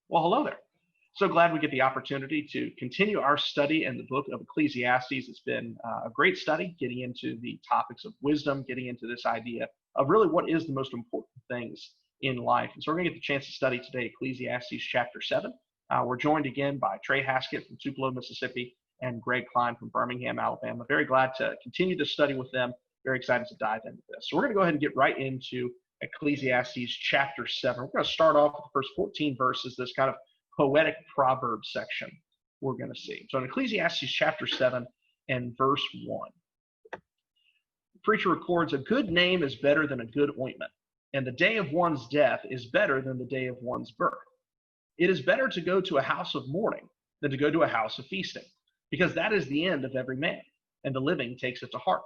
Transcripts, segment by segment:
Well, hello there. So glad we get the opportunity to continue our study in the book of Ecclesiastes. It's been a great study getting into the topics of wisdom, getting into this idea of really what is the most important things in life. And so we're going to get the chance to study today Ecclesiastes chapter 7. We're joined again by Trey Haskett from Tupelo, Mississippi, and Greg Kline from Birmingham, Alabama. Very glad to continue this study with them. Very excited to dive into this. So we're going to go ahead and get right into Ecclesiastes chapter 7. We're going to start off with the first 14 verses, this kind of poetic proverb section we're going to see. So in Ecclesiastes chapter 7 and verse 1, the preacher records, "A good name is better than a good ointment, and the day of one's death is better than the day of one's birth. It is better to go to a house of mourning than to go to a house of feasting, because that is the end of every man, and the living takes it to heart.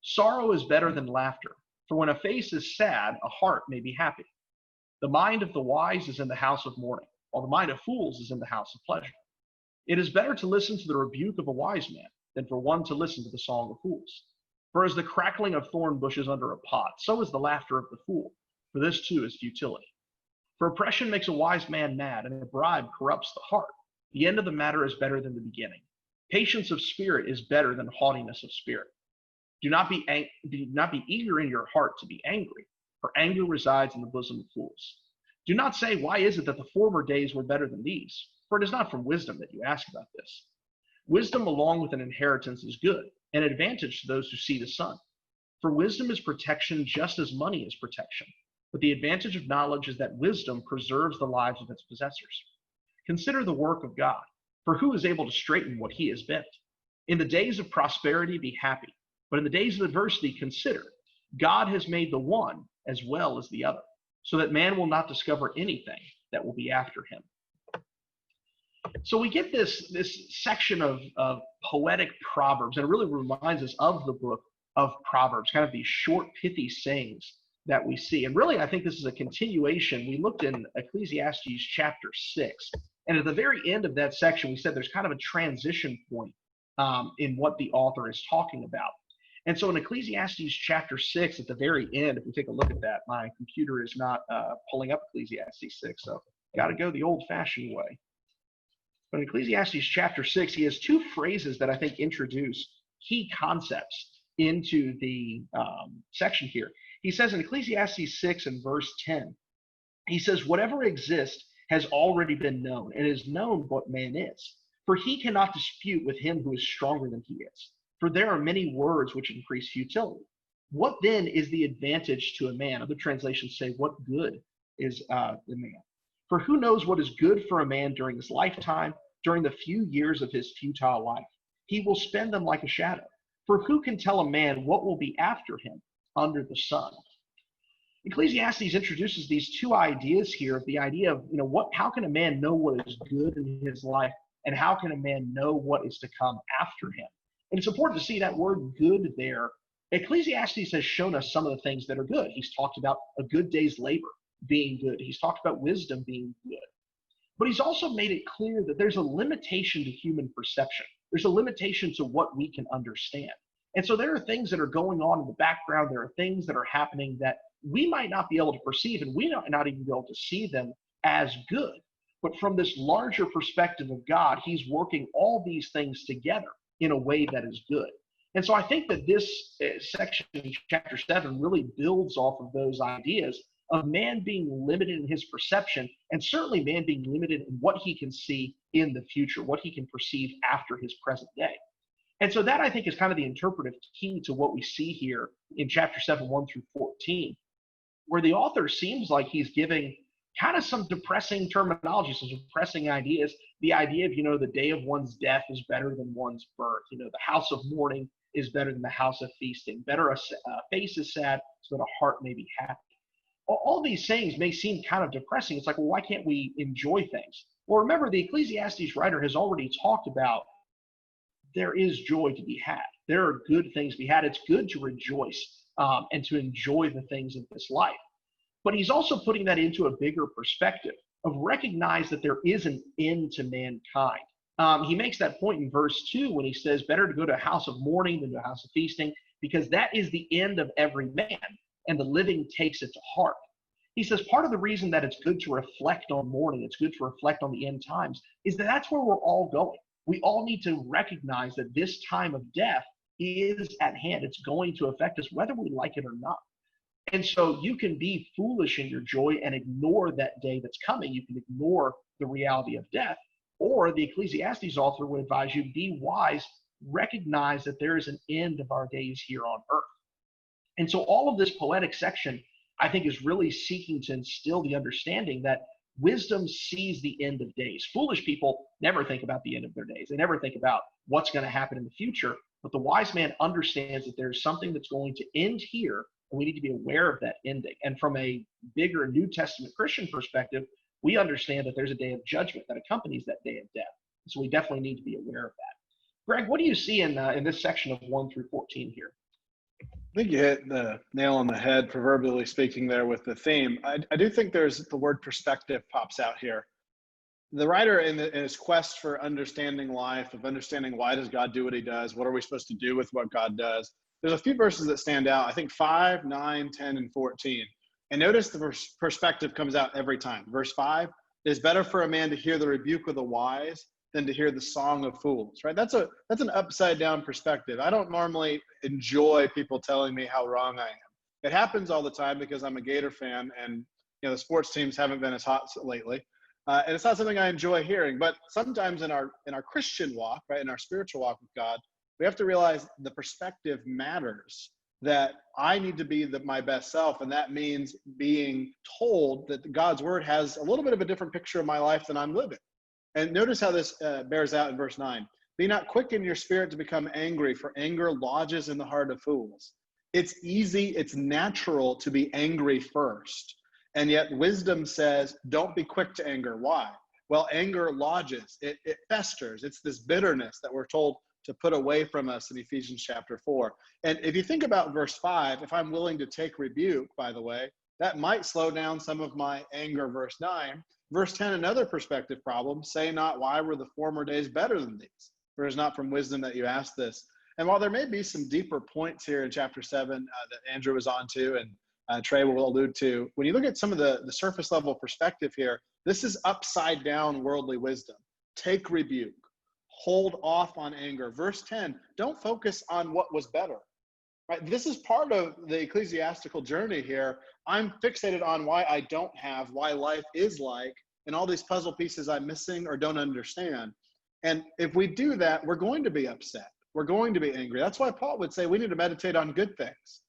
Sorrow is better than laughter, for when a face is sad, a heart may be happy. The mind of the wise is in the house of mourning, while the mind of fools is in the house of pleasure. It is better to listen to the rebuke of a wise man than for one to listen to the song of fools. For as the crackling of thorn bushes under a pot, so is the laughter of the fool, for this too is futility. For oppression makes a wise man mad, and a bribe corrupts the heart. The end of the matter is better than the beginning. Patience of spirit is better than haughtiness of spirit. Do not be eager in your heart to be angry, for anger resides in the bosom of fools. Do not say, why is it that the former days were better than these? For it is not from wisdom that you ask about this. Wisdom along with an inheritance is good, an advantage to those who see the sun. For wisdom is protection just as money is protection. But the advantage of knowledge is that wisdom preserves the lives of its possessors. Consider the work of God, for who is able to straighten what he has bent? In the days of prosperity be happy, but in the days of adversity consider, God has made the one as well as the other, so that man will not discover anything that will be after him." So we get this section of poetic proverbs, and it really reminds us of the book of Proverbs, kind of these short, pithy sayings that we see. And really, I think this is a continuation. We looked in Ecclesiastes chapter 6, and at the very end of that section, we said there's kind of a transition point in what the author is talking about. And so in Ecclesiastes chapter 6, at the very end, if we take a look at that, my computer is not pulling up Ecclesiastes 6, so got to go the old-fashioned way. But in Ecclesiastes chapter 6, he has two phrases that I think introduce key concepts into the section here. He says in Ecclesiastes 6 and verse 10, he says, "Whatever exists has already been known, and is known what man is. For he cannot dispute with him who is stronger than he is. For there are many words which increase futility. What then is the advantage to a man?" Other translations say, "What good is the man? For who knows what is good for a man during his lifetime, during the few years of his futile life? He will spend them like a shadow. For who can tell a man what will be after him under the sun?" Ecclesiastes introduces these two ideas here of the idea of, how can a man know what is good in his life, and how can a man know what is to come after him? And it's important to see that word good there. Ecclesiastes has shown us some of the things that are good. He's talked about a good day's labor being good. He's talked about wisdom being good. But he's also made it clear that there's a limitation to human perception. There's a limitation to what we can understand. And so there are things that are going on in the background. There are things that are happening that we might not be able to perceive, and we might not even be able to see them as good. But from this larger perspective of God, he's working all these things together in a way that is good. And so I think that this section, chapter 7, really builds off of those ideas of man being limited in his perception, and certainly man being limited in what he can see in the future, what he can perceive after his present day. And so that, I think, is kind of the interpretive key to what we see here in chapter 7, 1 through 14, where the author seems like he's giving kind of some depressing terminology, some depressing ideas. The idea of, the day of one's death is better than one's birth. The house of mourning is better than the house of feasting. Better a face is sad so that a heart may be happy. All these sayings may seem kind of depressing. It's like, well, why can't we enjoy things? Well, remember, the Ecclesiastes writer has already talked about there is joy to be had. There are good things to be had. It's good to rejoice and to enjoy the things of this life. But he's also putting that into a bigger perspective of recognize that there is an end to mankind. He makes that point in verse 2 when he says, better to go to a house of mourning than to a house of feasting, because that is the end of every man, and the living takes it to heart. He says part of the reason that it's good to reflect on mourning, it's good to reflect on the end times, is that that's where we're all going. We all need to recognize that this time of death is at hand. It's going to affect us whether we like it or not. And so you can be foolish in your joy and ignore that day that's coming. You can ignore the reality of death. Or the Ecclesiastes author would advise you, be wise, recognize that there is an end of our days here on earth. And so all of this poetic section, I think, is really seeking to instill the understanding that wisdom sees the end of days. Foolish people never think about the end of their days. They never think about what's going to happen in the future. But the wise man understands that there's something that's going to end here, and we need to be aware of that ending. And from a bigger New Testament Christian perspective, we understand that there's a day of judgment that accompanies that day of death. So we definitely need to be aware of that. Greg, what do you see in this section of 1 through 14 here? I think you hit the nail on the head, proverbially speaking, there with the theme. I do think there's the word perspective pops out here. The writer in his quest for understanding life, of understanding why does God do what he does, what are we supposed to do with what God does, there's a few verses that stand out. I think 5, 9, 10, and 14. And notice the perspective comes out every time. Verse 5, it is better for a man to hear the rebuke of the wise than to hear the song of fools, right? That's an upside down perspective. I don't normally enjoy people telling me how wrong I am. It happens all the time because I'm a Gator fan, and the sports teams haven't been as hot lately. And it's not something I enjoy hearing, but sometimes in our Christian walk, right, in our spiritual walk with God, we have to realize the perspective matters, that I need to be my best self. And that means being told that God's word has a little bit of a different picture of my life than I'm living. And notice how this bears out in verse 9. Be not quick in your spirit to become angry, for anger lodges in the heart of fools. It's easy, it's natural to be angry first. And yet wisdom says, don't be quick to anger. Why? Well, anger lodges, it festers. It's this bitterness that we're told to put away from us in Ephesians chapter 4. And if you think about verse 5, if I'm willing to take rebuke, by the way, that might slow down some of my anger. Verse 9. Verse 10, another perspective problem, say not, why were the former days better than these? For it is not from wisdom that you ask this. And while there may be some deeper points here in chapter 7 that Andrew was on to and Trey will allude to, when you look at some of the surface level perspective here, this is upside down worldly wisdom. Take rebuke. Hold off on anger. Verse 10, don't focus on what was better. Right? This is part of the ecclesiastical journey here. I'm fixated on why I don't have, why life is like, and all these puzzle pieces I'm missing or don't understand. And if we do that, we're going to be upset. We're going to be angry. That's why Paul would say we need to meditate on good things.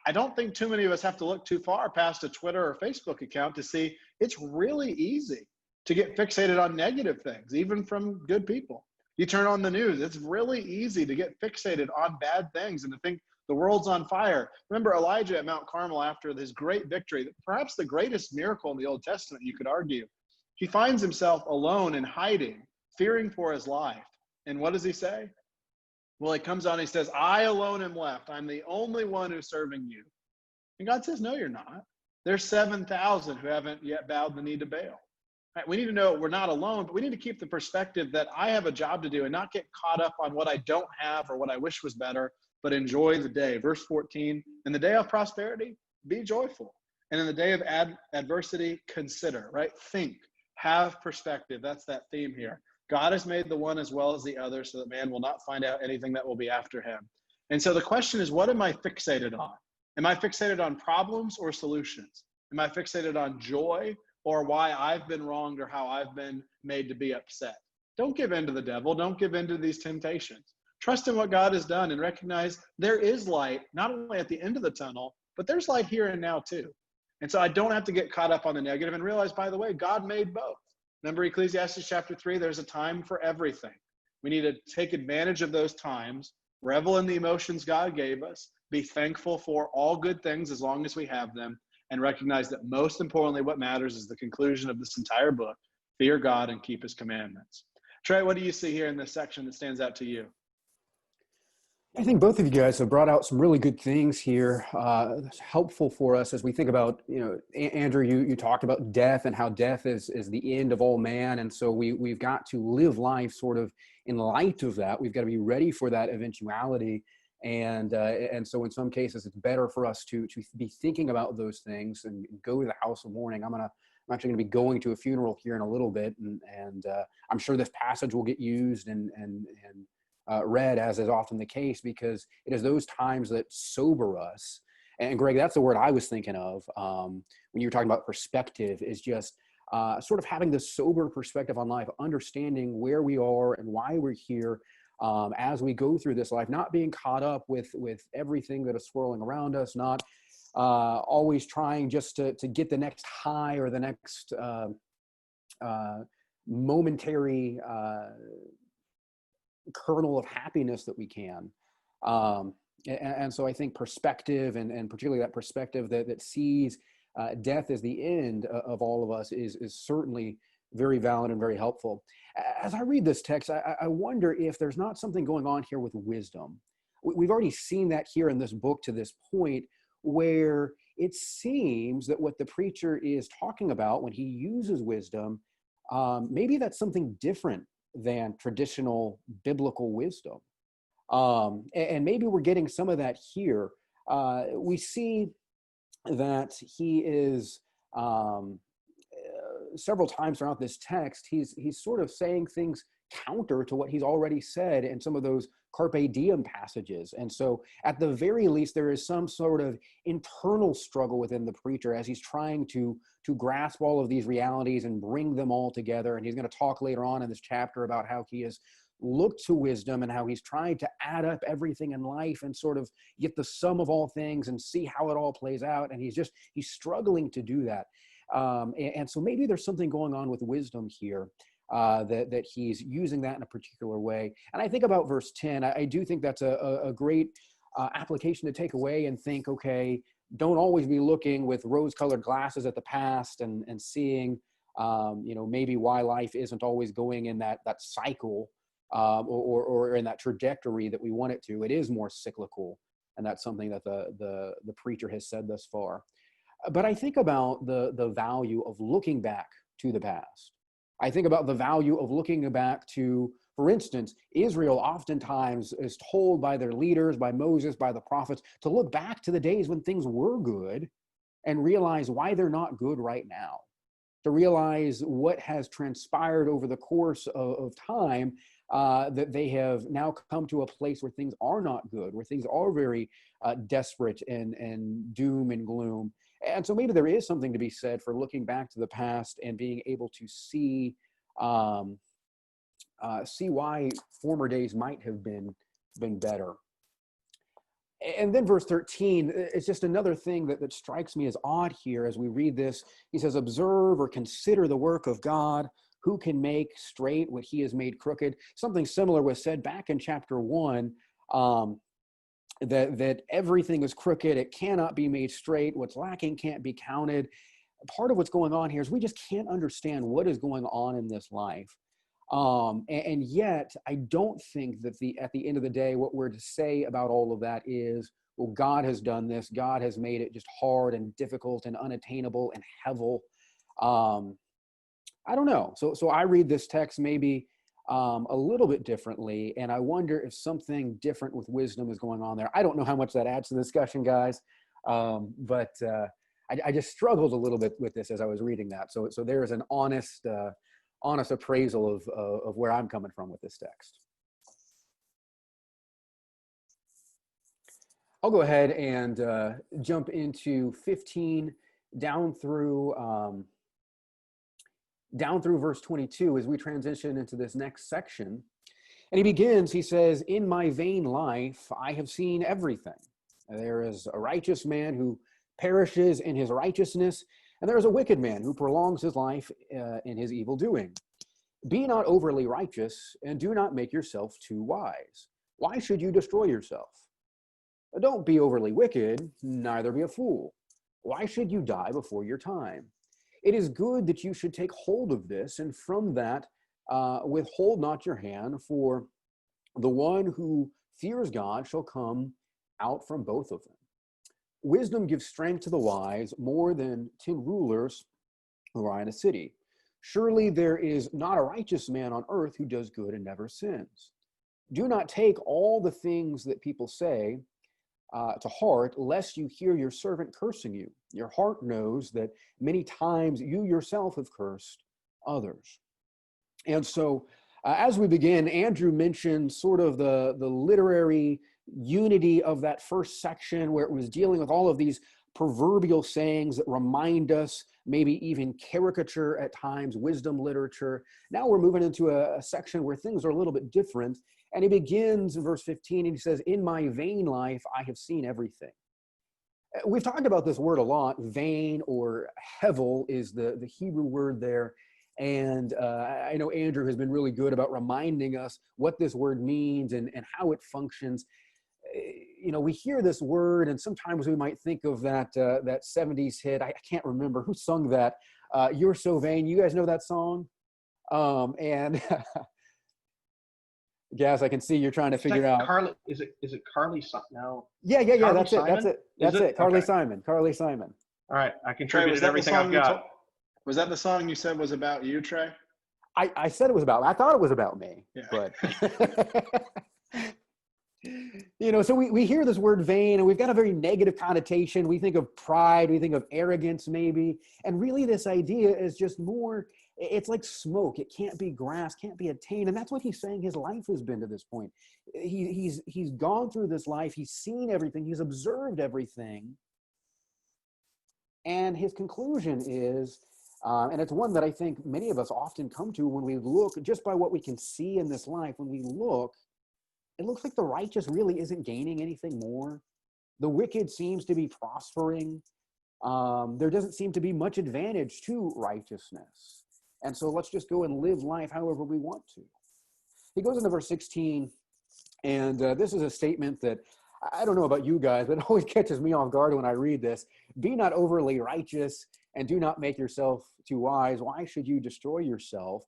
I don't think too many of us have to look too far past a Twitter or Facebook account to see it's really easy to get fixated on negative things, even from good people. You turn on the news, it's really easy to get fixated on bad things and to think the world's on fire. Remember Elijah at Mount Carmel after his great victory, perhaps the greatest miracle in the Old Testament, you could argue. He finds himself alone and hiding, fearing for his life. And what does he say? Well, he comes on and he says, I alone am left. I'm the only one who's serving you. And God says, no, you're not. There's 7,000 who haven't yet bowed the knee to Baal. Right? We need to know we're not alone, but we need to keep the perspective that I have a job to do and not get caught up on what I don't have or what I wish was better, but enjoy the day. Verse 14, in the day of prosperity, be joyful. And in the day of adversity, consider, right? Think, have perspective. That's that theme here. God has made the one as well as the other so that man will not find out anything that will be after him. And so the question is, what am I fixated on? Am I fixated on problems or solutions? Am I fixated on joy or why I've been wronged or how I've been made to be upset? Don't give in to the devil. Don't give in to these temptations. Trust in what God has done and recognize there is light, not only at the end of the tunnel, but there's light here and now too. And so I don't have to get caught up on the negative and realize, by the way, God made both. Remember Ecclesiastes chapter 3, there's a time for everything. We need to take advantage of those times, revel in the emotions God gave us, be thankful for all good things as long as we have them, and recognize that most importantly, what matters is the conclusion of this entire book, fear God and keep his commandments. Trey, what do you see here in this section that stands out to you? I think both of you guys have brought out some really good things here, helpful for us as we think about, Andrew, you talked about death and how death is the end of all man. And so we've got to live life sort of in light of that. We've got to be ready for that eventuality. And so in some cases, it's better for us to be thinking about those things and go to the house of mourning. I'm actually going to be going to a funeral here in a little bit, and I'm sure this passage will get used and read, as is often the case, because it is those times that sober us. And Greg, that's the word I was thinking of when you were talking about perspective, is just sort of having this sober perspective on life, understanding where we are and why we're here as we go through this life, not being caught up with everything that is swirling around us, not always trying just to get the next high or the next momentary kernel of happiness that we can. And so I think perspective, and particularly that perspective that sees death as the end of all of us, is certainly very valid and very helpful. As I read this text, I wonder if there's not something going on here with wisdom. We've already seen that here in this book to this point, where it seems that what the preacher is talking about when he uses wisdom, maybe that's something different than traditional biblical wisdom. And maybe we're getting some of that here. We see that he is several times throughout this text, he's sort of saying things counter to what he's already said in some of those carpe diem passages. And so at the very least, there is some sort of internal struggle within the preacher as he's trying to grasp all of these realities and bring them all together. And he's going to talk later on in this chapter about how he has looked to wisdom and how he's trying to add up everything in life and sort of get the sum of all things and see how it all plays out. And he's struggling to do that. And so maybe there's something going on with wisdom here, that he's using that in a particular way. And I think about verse 10, I do think that's a great application to take away and think, okay, don't always be looking with rose-colored glasses at the past and seeing, maybe why life isn't always going in that cycle or in that trajectory that we want it to. It is more cyclical, and that's something that the preacher has said thus far. But I think about the value of looking back to the past. I think about the value of looking back to, for instance, Israel oftentimes is told by their leaders, by Moses, by the prophets, to look back to the days when things were good and realize why they're not good right now, to realize what has transpired over the course of time, that they have now come to a place where things are not good, where things are very desperate and doom and gloom. And so maybe there is something to be said for looking back to the past and being able to see why former days might have been better. And then verse 13, it's just another thing that strikes me as odd here as we read this. He says, observe or consider the work of God, who can make straight what he has made crooked. Something similar was said back in chapter 1, that everything is crooked. It cannot be made straight. What's lacking can't be counted. Part of what's going on here is we just can't understand what is going on in this life. And yet, I don't think that at the end of the day, what we're to say about all of that is, well, God has done this. God has made it just hard and difficult and unattainable and hevel. I don't know. So I read this text maybe a little bit differently, and I wonder if something different with wisdom is going on there. I don't know how much that adds to the discussion, guys, but I just struggled a little bit with this as I was reading that. So there is an honest appraisal of where I'm coming from with this text. I'll go ahead and jump into 15 down through verse 22 as we transition into this next section. And he begins, he says, in my vain life, I have seen everything. There is a righteous man who perishes in his righteousness, and there is a wicked man who prolongs his life in his evil doing. Be not overly righteous, and do not make yourself too wise. Why should you destroy yourself? Don't be overly wicked, neither be a fool. Why should you die before your time? It is good that you should take hold of this, and from that withhold not your hand, for the one who fears God shall come out from both of them. Wisdom gives strength to the wise more than 10 rulers who are in a city. Surely there is not a righteous man on earth who does good and never sins. Do not take all the things that people say to heart, lest you hear your servant cursing you. Your heart knows that many times you yourself have cursed others. And so as we begin, Andrew mentioned sort of the literary unity of that first section where it was dealing with all of these proverbial sayings that remind us, maybe even caricature at times, wisdom literature. Now we're moving into a section where things are a little bit different. And he begins in verse 15 and he says, in my vain life, I have seen everything. We've talked about this word a lot. Vain, or hevel, is the Hebrew word there. And I know Andrew has been really good about reminding us what this word means and how it functions. You know, we hear this word and sometimes we might think of that 70s hit. I can't remember who sung that. You're So Vain. You guys know that song? And Gaz, I can see you're trying to figure out. Carly, is it Carly? No. Yeah. Carly That's Simon? it. That's it. Carly Okay. Simon. Carly Simon. All right. I contributed everything I've got. Was that the song you said was about you, Trey? I said it was about, I thought it was about me, Yeah. but you know, so we hear this word vain and we've got a very negative connotation. We think of pride, we think of arrogance maybe. And really this idea is just more, it's like smoke. It can't be grasped, can't be attained. And that's what he's saying his life has been to this point. He's gone through this life. He's seen everything. He's observed everything. And his conclusion is, and it's one that I think many of us often come to when we look just by what we can see in this life. When we look, it looks like the righteous really isn't gaining anything more. The wicked seems to be prospering. There doesn't seem to be much advantage to righteousness. And so let's just go and live life however we want to. He goes into verse 16, and this is a statement that I don't know about you guys, but it always catches me off guard when I read this. Be not overly righteous and do not make yourself too wise. Why should you destroy yourself?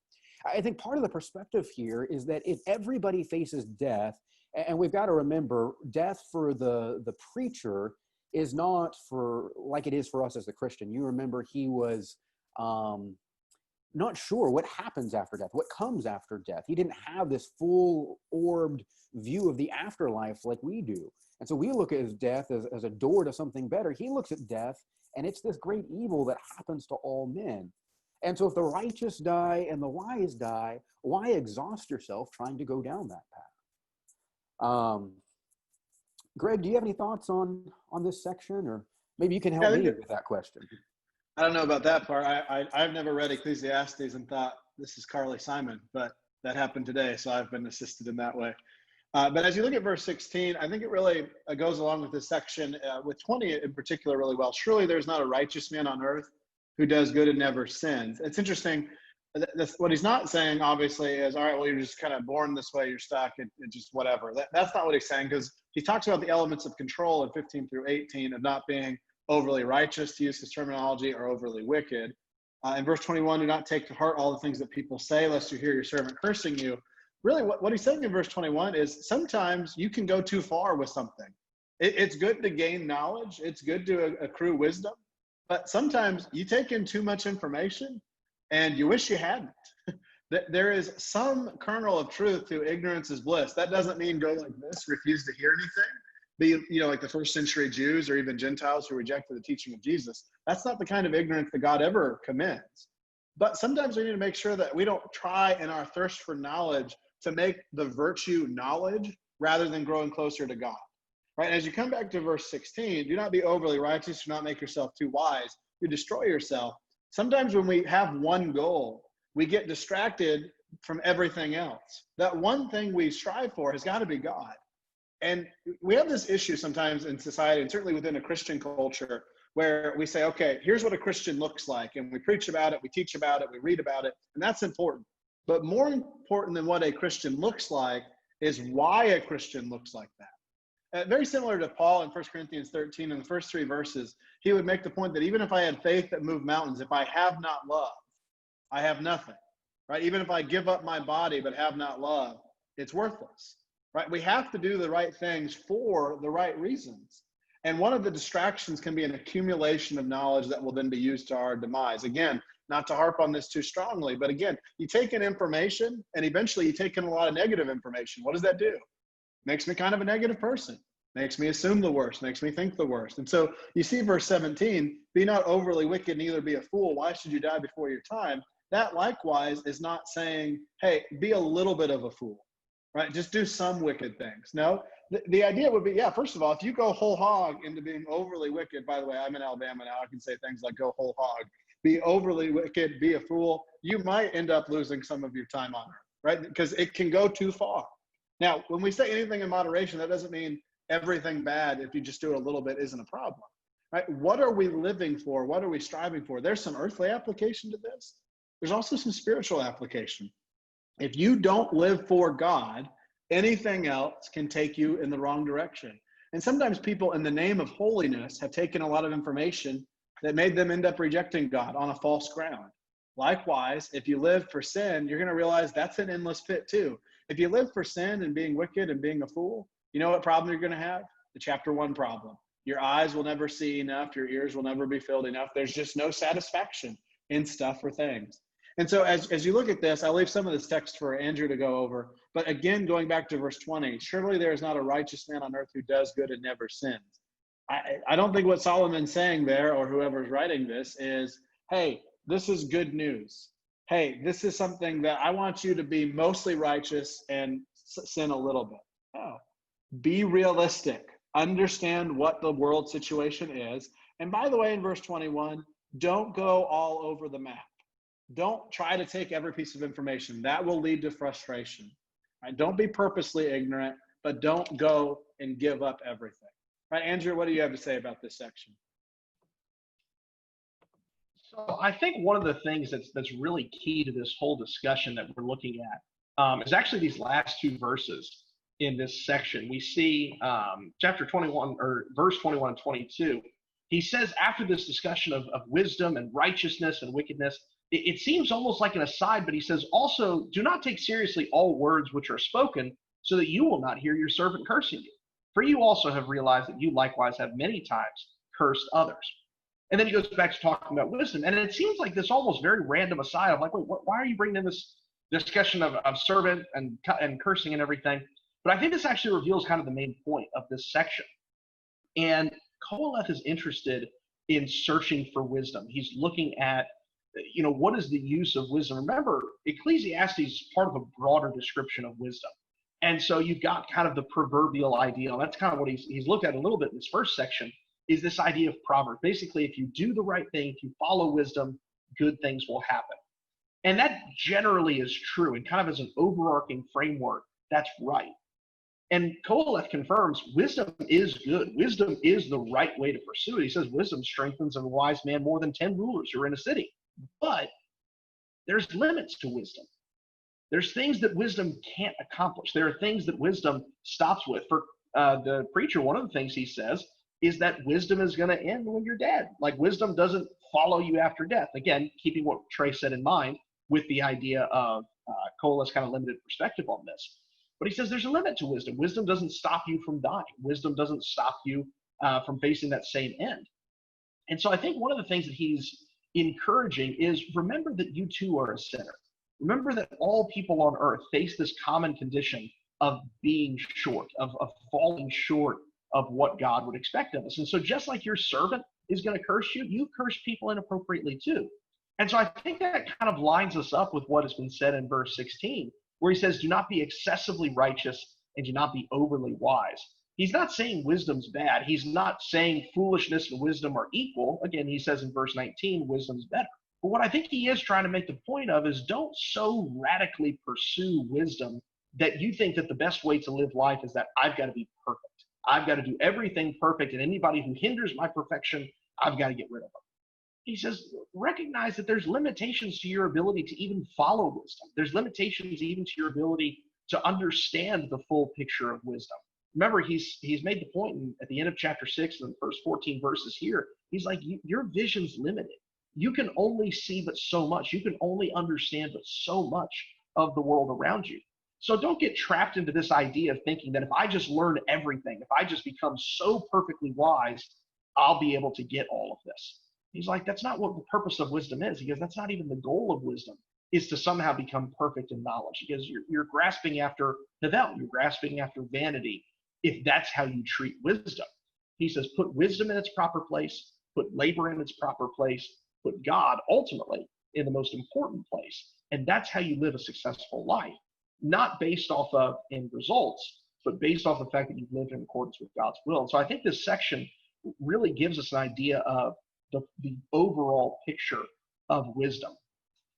I think part of the perspective here is that if everybody faces death, and we've got to remember, death for the preacher is not for like it is for us as the Christian. You remember he was not sure what happens after death, what comes after death. He didn't have this full-orbed view of the afterlife like we do. And so we look at his death as a door to something better. He looks at death, and it's this great evil that happens to all men. And so if the righteous die and the wise die, why exhaust yourself trying to go down that path? Greg, do you have any thoughts on this section? Or maybe you can help me with that question. I don't know about that part. I've never read Ecclesiastes and thought this is Carly Simon, but that happened today, so I've been assisted in that way. But as you look at verse 16, I think it really goes along with this section, with 20 in particular really well. Surely there's not a righteous man on earth who does good and never sins. It's interesting. What he's not saying, obviously, is, all right, well, you're just kind of born this way, you're stuck, and just whatever. That's not what he's saying, because he talks about the elements of control in 15 through 18 of not being overly righteous, to use his terminology, or overly wicked. In verse 21, do not take to heart all the things that people say, lest you hear your servant cursing you. Really, what he's saying in verse 21 is sometimes you can go too far with something. It's good to gain knowledge. It's good to accrue wisdom. But sometimes you take in too much information and you wish you hadn't. There is some kernel of truth to ignorance is bliss. That doesn't mean go like this, refuse to hear anything. Be, like the first century Jews or even Gentiles who rejected the teaching of Jesus. That's not the kind of ignorance that God ever commends. But sometimes we need to make sure that we don't try in our thirst for knowledge to make the virtue knowledge rather than growing closer to God. Right? As you come back to verse 16, do not be overly righteous, do not make yourself too wise, you destroy yourself. Sometimes when we have one goal, we get distracted from everything else. That one thing we strive for has got to be God. And we have this issue sometimes in society, and certainly within a Christian culture, where we say, okay, here's what a Christian looks like. And we preach about it, we teach about it, we read about it, and that's important. But more important than what a Christian looks like is why a Christian looks like that. Very similar to Paul in 1 Corinthians 13, in the first 3 verses, he would make the point that even if I had faith that moved mountains, if I have not love, I have nothing, right? Even if I give up my body but have not love, it's worthless, right? We have to do the right things for the right reasons. And one of the distractions can be an accumulation of knowledge that will then be used to our demise. Again, not to harp on this too strongly, but again, you take in information and eventually you take in a lot of negative information. What does that do? Makes me kind of a negative person, makes me assume the worst, makes me think the worst. And so you see verse 17, be not overly wicked, neither be a fool. Why should you die before your time? That likewise is not saying, hey, be a little bit of a fool, right? Just do some wicked things. No, the idea would be, yeah, first of all, if you go whole hog into being overly wicked, by the way, I'm in Alabama now, I can say things like go whole hog, be overly wicked, be a fool, you might end up losing some of your time on earth, right? Because it can go too far. Now, when we say anything in moderation, that doesn't mean everything bad, if you just do it a little bit, isn't a problem, right? What are we living for? What are we striving for? There's some earthly application to this. There's also some spiritual application. If you don't live for God, anything else can take you in the wrong direction. And sometimes people, in the name of holiness, have taken a lot of information that made them end up rejecting God on a false ground. Likewise, if you live for sin, you're going to realize that's an endless pit too. If you live for sin and being wicked and being a fool, you know what problem you're going to have? The chapter 1 problem. Your eyes will never see enough. Your ears will never be filled enough. There's just no satisfaction in stuff or things. And so as you look at this, I'll leave some of this text for Andrew to go over. But again, going back to verse 20, surely there is not a righteous man on earth who does good and never sins. I don't think what Solomon's saying there, or whoever's writing this, is, hey, this is good news. Hey, this is something that I want you to be mostly righteous and sin a little bit. No. Be realistic. Understand what the world situation is. And by the way, in verse 21, don't go all over the map. Don't try to take every piece of information. That will lead to frustration. Right? Don't be purposely ignorant, but don't go and give up everything. Right, Andrew, what do you have to say about this section? So I think one of the things that's really key to this whole discussion that we're looking at is actually these last 2 verses in this section. We see chapter 21 or verse 21 and 22. He says after this discussion of wisdom and righteousness and wickedness, it seems almost like an aside, but he says also, do not take seriously all words which are spoken, so that you will not hear your servant cursing you. For you also have realized that you likewise have many times cursed others. And then he goes back to talking about wisdom. And it seems like this almost very random aside of like, wait, why are you bringing in this discussion of servant and cursing and everything? But I think this actually reveals kind of the main point of this section. And Koheleth is interested in searching for wisdom. He's looking at, what is the use of wisdom? Remember, Ecclesiastes is part of a broader description of wisdom. And so you've got kind of the proverbial ideal. That's kind of what he's looked at a little bit in this first section, is this idea of proverb. Basically, if you do the right thing, if you follow wisdom, good things will happen. And that generally is true. And kind of as an overarching framework, that's right. And Koheleth confirms wisdom is good. Wisdom is the right way to pursue it. He says wisdom strengthens a wise man more than 10 rulers who are in a city. But there's limits to wisdom. There's things that wisdom can't accomplish. There are things that wisdom stops with. For the preacher, one of the things he says is that wisdom is going to end when you're dead. Like wisdom doesn't follow you after death. Again, keeping what Trey said in mind with the idea of Koheleth's kind of limited perspective on this. But he says there's a limit to wisdom. Wisdom doesn't stop you from dying. Wisdom doesn't stop you from facing that same end. And so I think one of the things that he's encouraging is remember that you too are a sinner. Remember that all people on earth face this common condition of being short, of falling short of what God would expect of us. And so just like your servant is going to curse you, you curse people inappropriately too. And so I think that kind of lines us up with what has been said in verse 16, where he says, do not be excessively righteous and do not be overly wise. He's not saying wisdom's bad. He's not saying foolishness and wisdom are equal. Again, he says in verse 19, wisdom's better. But what I think he is trying to make the point of is don't so radically pursue wisdom that you think that the best way to live life is that I've got to be perfect. I've got to do everything perfect, and anybody who hinders my perfection, I've got to get rid of them. He says, recognize that there's limitations to your ability to even follow wisdom. There's limitations even to your ability to understand the full picture of wisdom. Remember, he's made the point at the end of chapter 6 and the first 14 verses here. He's like, your vision's limited. You can only see but so much. You can only understand but so much of the world around you. So don't get trapped into this idea of thinking that if I just learn everything, if I just become so perfectly wise, I'll be able to get all of this. He's like, that's not what the purpose of wisdom is. He goes, that's not even the goal of wisdom, is to somehow become perfect in knowledge. He goes, you're grasping after Havel, you're grasping after vanity, if that's how you treat wisdom. He says, put wisdom in its proper place, put labor in its proper place, put God ultimately in the most important place. And that's how you live a successful life, not based off of end results, but based off the fact that you've lived in accordance with God's will. And so I think this section really gives us an idea of the overall picture of wisdom,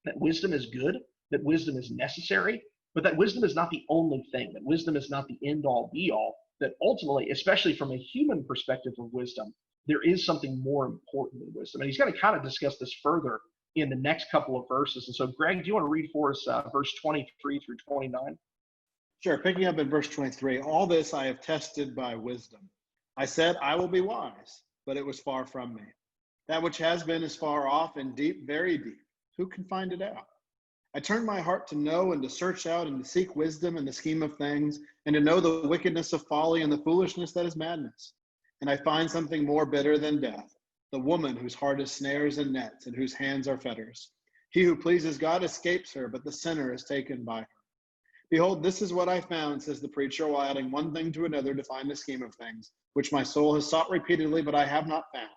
that wisdom is good, that wisdom is necessary, but that wisdom is not the only thing, that wisdom is not the end all be all, that ultimately, especially from a human perspective of wisdom, there is something more important than wisdom. And he's going to kind of discuss this further in the next couple of verses. And so, Greg, do you want to read for us verse 23 through 29? Sure. Picking up in verse 23, all this I have tested by wisdom. I said, I will be wise, but it was far from me. That which has been is far off and deep, very deep. Who can find it out? I turned my heart to know and to search out and to seek wisdom in the scheme of things, and to know the wickedness of folly and the foolishness that is madness. And I find something more bitter than death, the woman whose heart is snares and nets, and whose hands are fetters. He who pleases God escapes her, but the sinner is taken by her. Behold, this is what I found, says the preacher, while adding one thing to another to find the scheme of things, which my soul has sought repeatedly, but I have not found.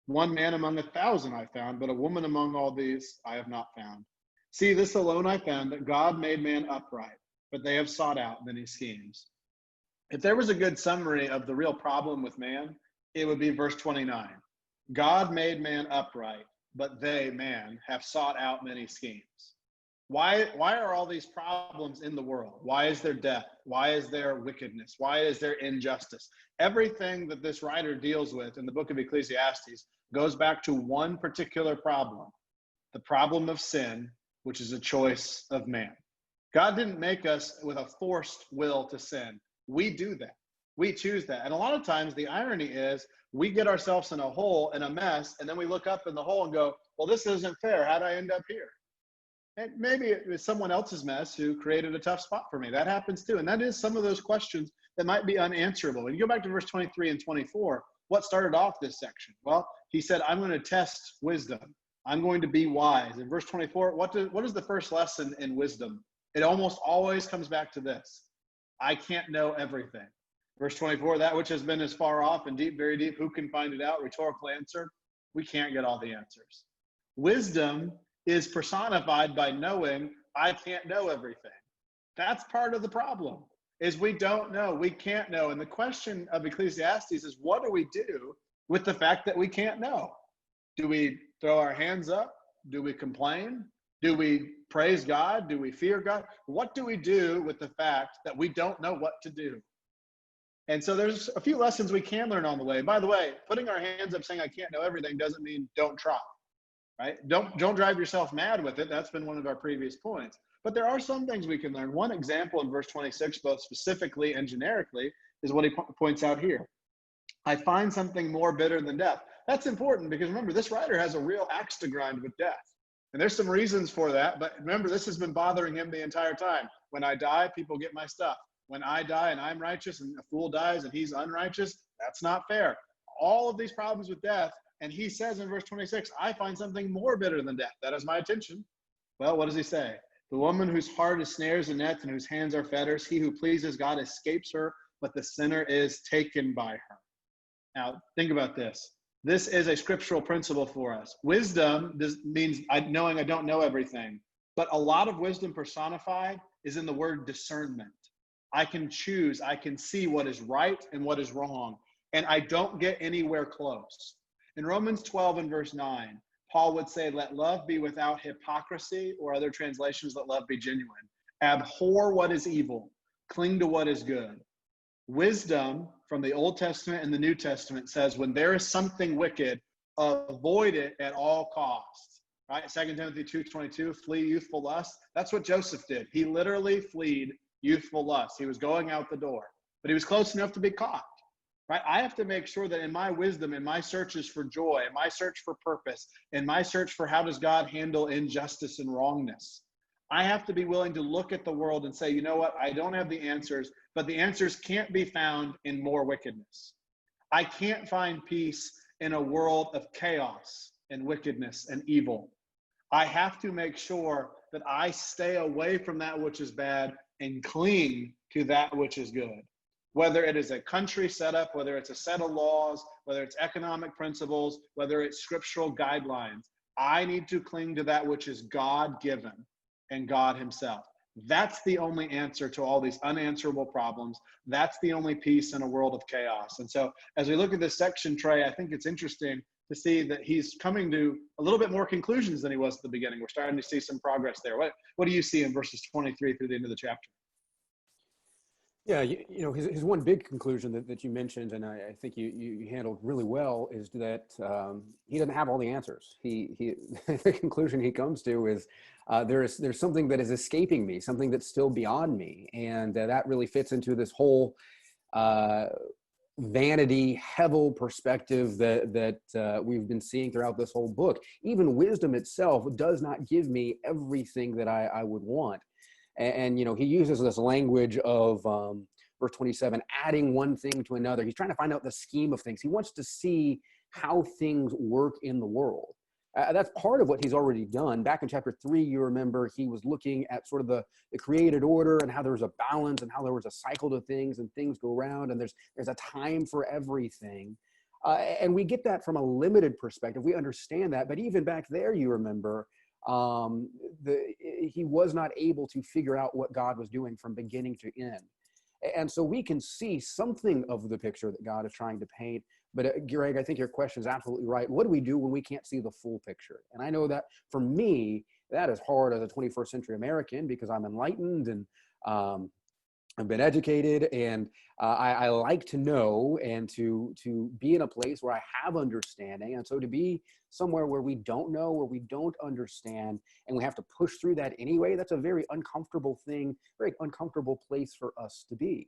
One man among 1,000 I found, but a woman among all these I have not found. See, this alone I found, that God made man upright, but they have sought out many schemes. If there was a good summary of the real problem with man, it would be verse 29. God made man upright, but they, man, have sought out many schemes. Why are all these problems in the world? Why is there death? Why is there wickedness? Why is there injustice? Everything that this writer deals with in the book of Ecclesiastes goes back to one particular problem, the problem of sin, which is a choice of man. God didn't make us with a forced will to sin. We do that. We choose that. And a lot of times the irony is we get ourselves in a hole, in a mess, and then we look up in the hole and go, well, this isn't fair. How'd I end up here? And maybe it was someone else's mess who created a tough spot for me. That happens too. And that is some of those questions that might be unanswerable. When you go back to verse 23 and 24, what started off this section? Well, he said, I'm going to test wisdom. I'm going to be wise. In verse 24, what is the first lesson in wisdom? It almost always comes back to this. I can't know everything. Verse 24, that which has been as far off and deep, very deep, who can find it out? Rhetorical answer, we can't get all the answers. Wisdom is personified by knowing I can't know everything. That's part of the problem, is we don't know, we can't know. And the question of Ecclesiastes is, what do we do with the fact that we can't know? Do we throw our hands up? Do we complain? Do we praise God? Do we fear God? What do we do with the fact that we don't know what to do? And so there's a few lessons we can learn on the way. By the way, putting our hands up saying I can't know everything doesn't mean don't try, right? Don't drive yourself mad with it. That's been one of our previous points. But there are some things we can learn. One example in verse 26, both specifically and generically, is what he points out here. I find something more bitter than death. That's important because remember, this writer has a real axe to grind with death. And there's some reasons for that, but remember, this has been bothering him the entire time. When I die, people get my stuff. When I die and I'm righteous and a fool dies and he's unrighteous, that's not fair. All of these problems with death, and he says in verse 26, I find something more bitter than death. That is my attention. Well, what does he say? The woman whose heart is snares and nets and whose hands are fetters, he who pleases God escapes her, but the sinner is taken by her. Now, think about this. This is a scriptural principle for us. Wisdom means knowing I don't know everything, but a lot of wisdom personified is in the word discernment. I can choose, I can see what is right and what is wrong, and I don't get anywhere close. In Romans 12 and verse 9, Paul would say, let love be without hypocrisy, or other translations, let love be genuine. Abhor what is evil, cling to what is good. Wisdom from the Old Testament and the New Testament says when there is something wicked, avoid it at all costs. Right? 2 Timothy 2:22, flee youthful lust. That's what Joseph did. He literally fled youthful lust. He was going out the door, but he was close enough to be caught. Right? I have to make sure that in my wisdom, in my searches for joy, in my search for purpose, in my search for how does God handle injustice and wrongness, I have to be willing to look at the world and say, you know what? I don't have the answers, but the answers can't be found in more wickedness. I can't find peace in a world of chaos. and wickedness and evil. I have to make sure that I stay away from that which is bad and cling to that which is good. Whether it is a country setup, whether it's a set of laws, whether it's economic principles, whether it's scriptural guidelines, I need to cling to that which is God-given and God himself. That's the only answer to all these unanswerable problems. That's the only peace in a world of chaos. And so as we look at this section, Trey, I think it's interesting to see that he's coming to a little bit more conclusions than he was at the beginning. We're starting to see some progress there. What do you see in verses 23 through the end of the chapter? Yeah, his one big conclusion that you mentioned, and I think you handled really well, is that he doesn't have all the answers. He the conclusion he comes to is there's something that is escaping me, something that's still beyond me, and that really fits into this whole vanity, hevel perspective that we've been seeing throughout this whole book. Even wisdom itself does not give me everything that I would want. And he uses this language of verse 27, adding one thing to another. He's trying to find out the scheme of things. He wants to see how things work in the world. That's part of what he's already done. Back in chapter 3, you remember, he was looking at sort of the created order and how there was a balance and how there was a cycle to things and things go around and there's a time for everything. And we get that from a limited perspective. We understand that. But even back there, you remember, he was not able to figure out what God was doing from beginning to end. And so we can see something of the picture that God is trying to paint. But Greg, I think your question is absolutely right. What do we do when we can't see the full picture? And I know that for me, that is hard as a 21st century American because I'm enlightened and I've been educated, and I like to know and to be in a place where I have understanding. And so to be somewhere where we don't know, where we don't understand, and we have to push through that anyway, that's a very uncomfortable thing, very uncomfortable place for us to be.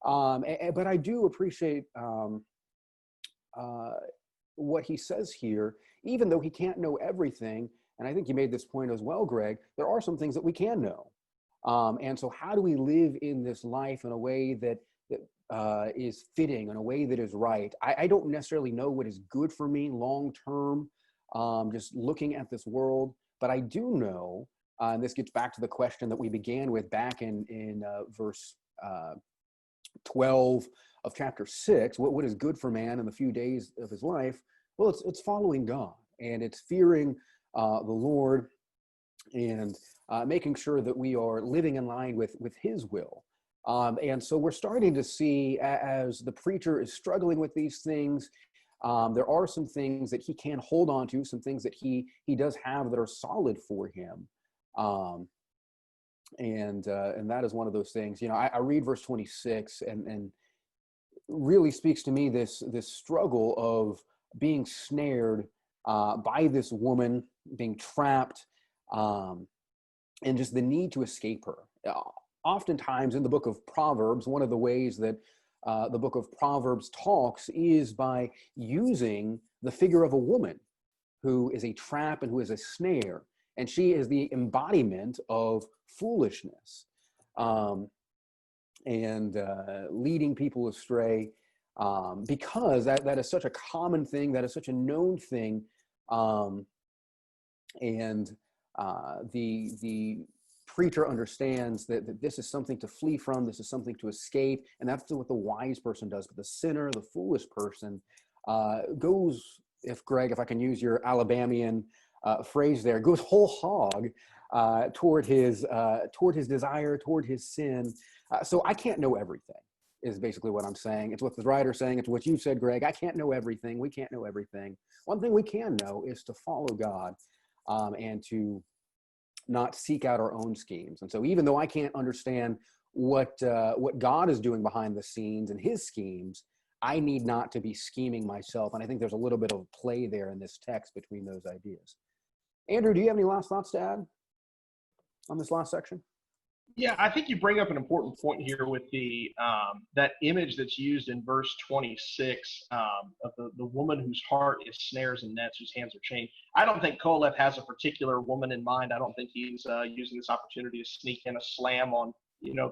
But I do appreciate what he says here, even though he can't know everything. And I think you made this point as well, Greg, there are some things that we can know. And so how do we live in this life in a way that is fitting, in a way that is right? I don't necessarily know what is good for me long-term, just looking at this world, but I do know, and this gets back to the question that we began with back in verse 12 of chapter 6, what is good for man in the few days of his life? Well, it's following God, and it's fearing the Lord, and making sure that we are living in line with his will. And so we're starting to see, as the preacher is struggling with these things, there are some things that he can hold on to, some things that he does have that are solid for him. And that is one of those things. I read verse 26 and really speaks to me this struggle of being snared by this woman, being trapped, and just the need to escape her. Oftentimes in the book of Proverbs, one of the ways that the book of Proverbs talks is by using the figure of a woman who is a trap and who is a snare. And she is the embodiment of foolishness and leading people astray, because that is such a common thing, that is such a known thing. The preacher understands that this is something to flee from, this is something to escape, and that's what the wise person does. But the sinner, the foolish person, goes, if I can use your Alabamian phrase there, goes whole hog toward his desire, toward his sin. So I can't know everything, is basically what I'm saying. It's what the writer's saying. It's what you said, Greg. I can't know everything. We can't know everything. One thing we can know is to follow God, and to not seek out our own schemes. And so even though I can't understand what God is doing behind the scenes and his schemes, I need not to be scheming myself. And I think there's a little bit of play there in this text between those ideas. Andrew, do you have any last thoughts to add on this last section? Yeah, I think you bring up an important point here with the that image that's used in verse 26 of the woman whose heart is snares and nets, whose hands are chained. I don't think Kolev has a particular woman in mind. I don't think he's using this opportunity to sneak in a slam on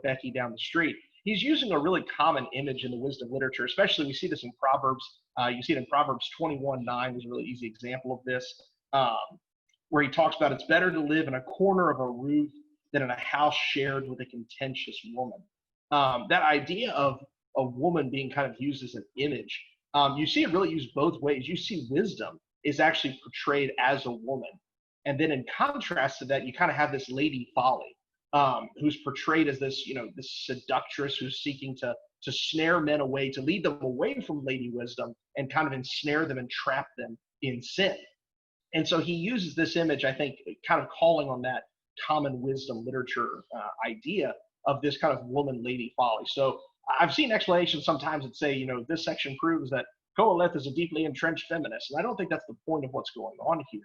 Becky down the street. he's using a really common image in the wisdom literature, especially we see this in Proverbs. You see it in Proverbs 21:9 is a really easy example of this, where he talks about it's better to live in a corner of a roof than in a house shared with a contentious woman. That idea of a woman being kind of used as an image, you see it really used both ways. You see wisdom is actually portrayed as a woman. And then in contrast to that, you kind of have this lady folly, who's portrayed as this, this seductress who's seeking to snare men away, to lead them away from lady wisdom and kind of ensnare them and trap them in sin. And so he uses this image, I think, kind of calling on that common wisdom literature idea of this kind of woman lady folly. So I've seen explanations sometimes that say, this section proves that Koheleth is a deeply entrenched feminist. And I don't think that's the point of what's going on here.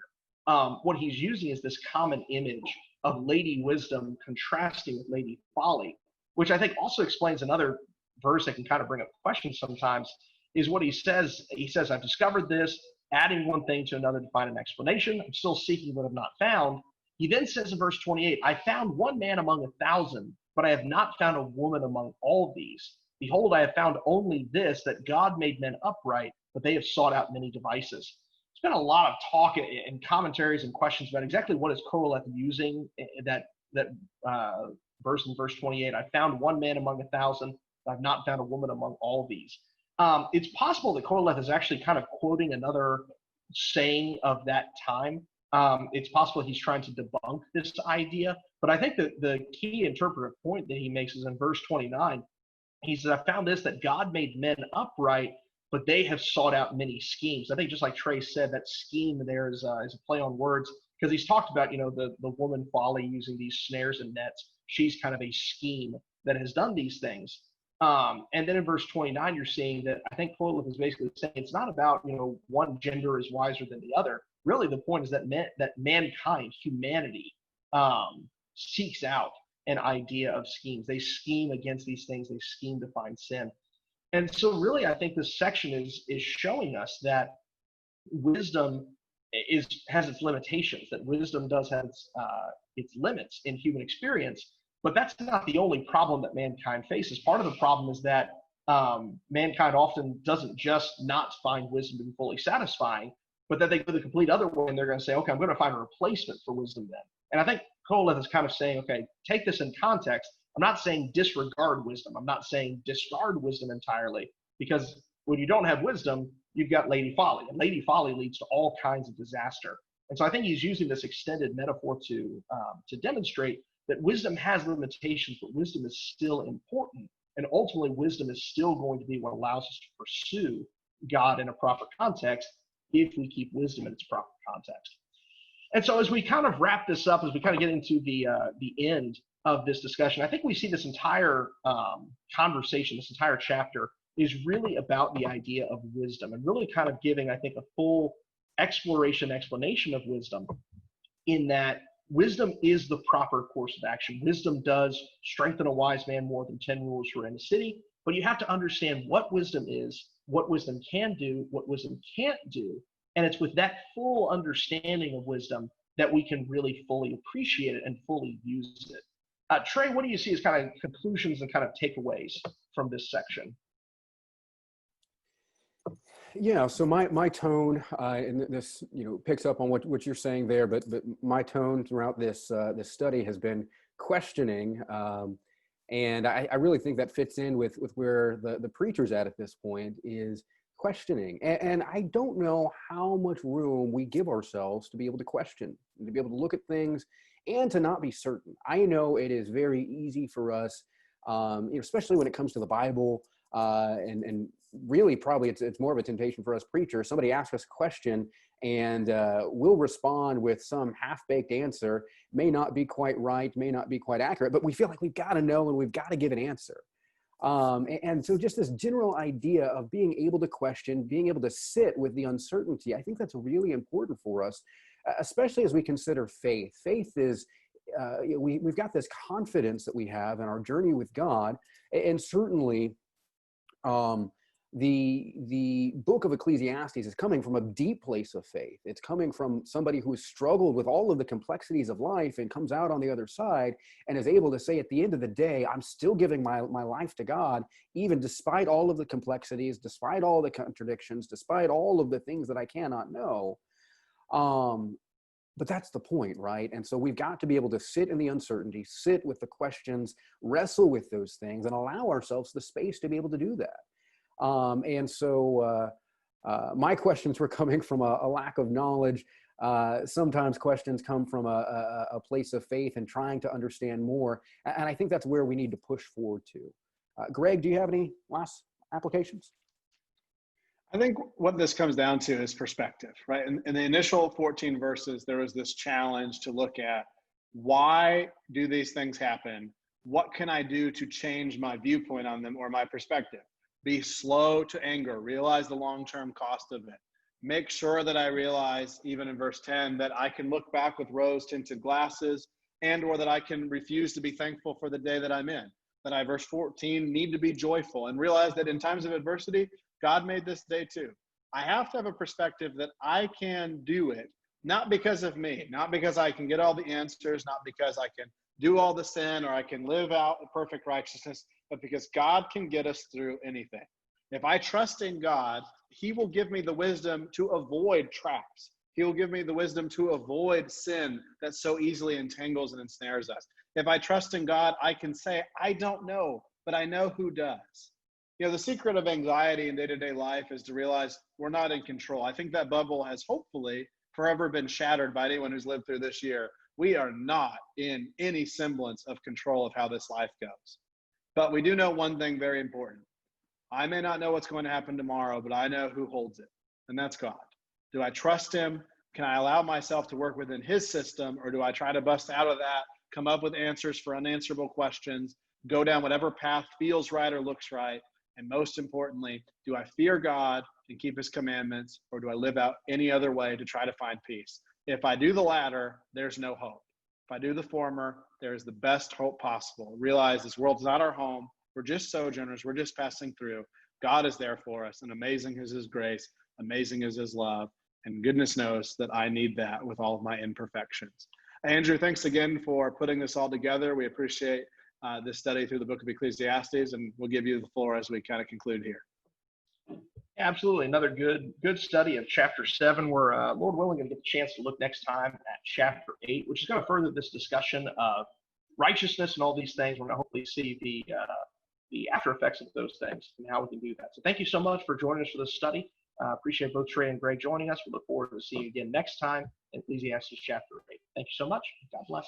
What he's using is this common image of lady wisdom contrasting with lady folly, which I think also explains another verse that can kind of bring up questions sometimes, is what he says. He says, I've discovered this, adding one thing to another to find an explanation. I'm still seeking what I've not found. He then says in verse 28, I found one man among 1,000, but I have not found a woman among all these. Behold, I have found only this, that God made men upright, but they have sought out many devices. There's been a lot of talk and commentaries and questions about exactly what is Koheleth using that verse in verse 28. I found one man among 1,000, but I've not found a woman among all these. It's possible that Koheleth is actually kind of quoting another saying of that time. It's possible he's trying to debunk this idea, but I think that the key interpretive point that he makes is in verse 29. He says, I found this, that God made men upright, but they have sought out many schemes. I think just like Trey said, that scheme there is a play on words, because he's talked about, the woman folly using these snares and nets. She's kind of a scheme that has done these things. And then in verse 29, you're seeing that I think Koheleth is basically saying it's not about, one gender is wiser than the other. Really, the point is that mankind, humanity, seeks out an idea of schemes. They scheme against these things. They scheme to find sin. And so really, I think this section is showing us that wisdom has its limitations, that wisdom does have its limits in human experience. But that's not the only problem that mankind faces. Part of the problem is that mankind often doesn't just not find wisdom to be fully satisfying, but that they go the complete other way and they're going to say, okay, I'm going to find a replacement for wisdom then. And I think Koheleth is kind of saying, okay, take this in context. I'm not saying disregard wisdom. I'm not saying discard wisdom entirely, because when you don't have wisdom, you've got lady folly, and lady folly leads to all kinds of disaster. And so I think he's using this extended metaphor to demonstrate that wisdom has limitations, but wisdom is still important. And ultimately, wisdom is still going to be what allows us to pursue God in a proper context if we keep wisdom in its proper context. And so as we kind of wrap this up, as we kind of get into the end of this discussion, I think we see this entire conversation, this entire chapter is really about the idea of wisdom, and really kind of giving, I think, a full explanation of wisdom, in that wisdom is the proper course of action. Wisdom does strengthen a wise man more than 10 rulers who are in a city, but you have to understand what wisdom is, what wisdom can do, what wisdom can't do. And it's with that full understanding of wisdom that we can really fully appreciate it and fully use it. Trey, what do you see as kind of conclusions and kind of takeaways from this section? Yeah, so my tone, and this picks up on what you're saying there, but my tone throughout this study has been questioning, and I really think that fits in with where the preacher's at this point, is questioning. And I don't know how much room we give ourselves to be able to question, and to be able to look at things and to not be certain. I know it is very easy for us, especially when it comes to the Bible, and really probably it's more of a temptation for us preachers. Somebody asks us a question and we'll respond with some half-baked answer, may not be quite right, may not be quite accurate, but we feel like we've got to know and we've got to give an answer. And so just this general idea of being able to question, being able to sit with the uncertainty, I think that's really important for us, especially as we consider faith. Faith is, we've got this confidence that we have in our journey with God, and certainly the book of Ecclesiastes is coming from a deep place of faith. It's coming from somebody who has struggled with all of the complexities of life and comes out on the other side and is able to say, at the end of the day, I'm still giving my life to God, even despite all of the complexities, despite all the contradictions, despite all of the things that I cannot know. But that's the point, right? And so we've got to be able to sit in the uncertainty, sit with the questions, wrestle with those things, and allow ourselves the space to be able to do that. My questions were coming from a lack of knowledge. Sometimes questions come from a place of faith and trying to understand more. And I think that's where we need to push forward to. Greg, do you have any last applications? I think what this comes down to is perspective, right? In the initial 14 verses, there was this challenge to look at, why do these things happen? What can I do to change my viewpoint on them or my perspective? Be slow to anger, realize the long-term cost of it. Make sure that I realize, even in verse 10, that I can look back with rose-tinted glasses, and or that I can refuse to be thankful for the day that I'm in. That I, verse 14, need to be joyful and realize that in times of adversity, God made this day too. I have to have a perspective that I can do it, not because of me, not because I can get all the answers, not because I can do all the sin or I can live out the perfect righteousness, but because God can get us through anything. If I trust in God, he will give me the wisdom to avoid traps. He will give me the wisdom to avoid sin that so easily entangles and ensnares us. If I trust in God, I can say, I don't know, but I know who does. You know, the secret of anxiety in day-to-day life is to realize we're not in control. I think that bubble has hopefully forever been shattered by anyone who's lived through this year. We are not in any semblance of control of how this life goes. But we do know one thing very important. I may not know what's going to happen tomorrow, but I know who holds it, and that's God. Do I trust him? Can I allow myself to work within his system, or do I try to bust out of that, come up with answers for unanswerable questions, go down whatever path feels right or looks right? And most importantly, do I fear God and keep his commandments, or do I live out any other way to try to find peace? If I do the latter, there's no hope. If I do the former, there is the best hope possible. Realize this world's not our home. We're just sojourners. We're just passing through. God is there for us, and amazing is his grace. Amazing is his love. And goodness knows that I need that with all of my imperfections. Andrew, thanks again for putting this all together. We appreciate this study through the book of Ecclesiastes, and we'll give you the floor as we kind of conclude here. Absolutely. Another good study of chapter 7. We're, Lord willing, going to get the chance to look next time at chapter 8, which is going to further this discussion of righteousness and all these things. We're going to hopefully see the after effects of those things and how we can do that. So thank you so much for joining us for this study. Appreciate both Trey and Greg joining us. We look forward to seeing you again next time in Ecclesiastes chapter 8. Thank you so much. God bless.